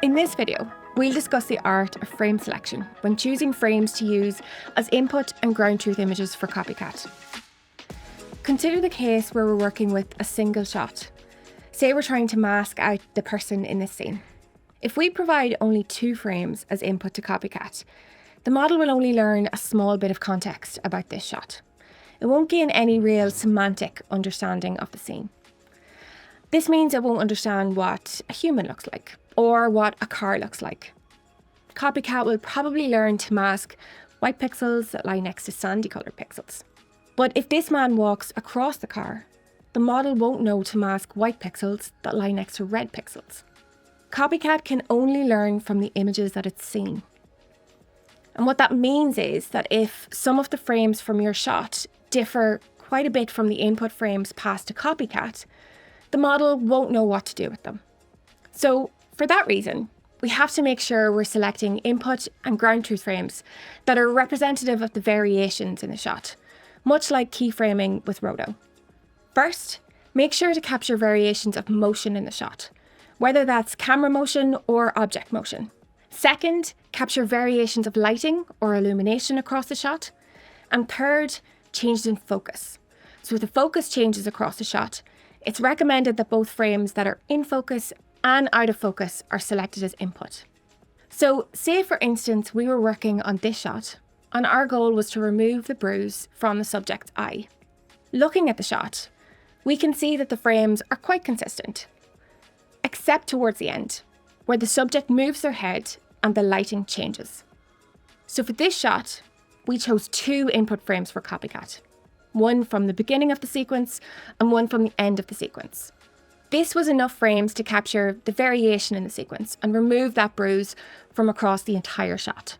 In this video, we'll discuss the art of frame selection when choosing frames to use as input and ground truth images for CopyCat. Consider the case where we're working with a single shot. Say we're trying to mask out the person in this scene. If we provide only 2 frames as input to CopyCat, the model will only learn a small bit of context about this shot. It won't gain any real semantic understanding of the scene. This means it won't understand what a human looks like, or what a car looks like. CopyCat will probably learn to mask white pixels that lie next to sandy coloured pixels. But if this man walks across the car, the model won't know to mask white pixels that lie next to red pixels. CopyCat can only learn from the images that it's seen. And what that means is that if some of the frames from your shot differ quite a bit from the input frames passed to CopyCat, the model won't know what to do with them. So for that reason, we have to make sure we're selecting input and ground truth frames that are representative of the variations in the shot, much like keyframing with Roto. First, make sure to capture variations of motion in the shot, whether that's camera motion or object motion. Second, capture variations of lighting or illumination across the shot. And third, changes in focus. So if the focus changes across the shot, it's recommended that both frames that are in focus and out of focus are selected as input. So say for instance, we were working on this shot and our goal was to remove the bruise from the subject's eye. Looking at the shot, we can see that the frames are quite consistent, except towards the end, where the subject moves their head and the lighting changes. So for this shot, we chose 2 input frames for CopyCat, one from the beginning of the sequence and one from the end of the sequence. This was enough frames to capture the variation in the sequence and remove that bruise from across the entire shot.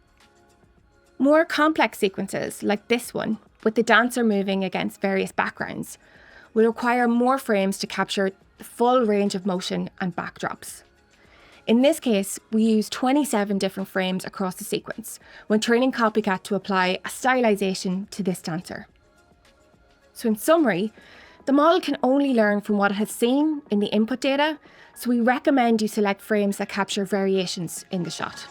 More complex sequences, like this one, with the dancer moving against various backgrounds, will require more frames to capture the full range of motion and backdrops. In this case, we use 27 different frames across the sequence when training CopyCat to apply a stylization to this dancer. So in summary, the model can only learn from what it has seen in the input data, so we recommend you select frames that capture variations in the shot.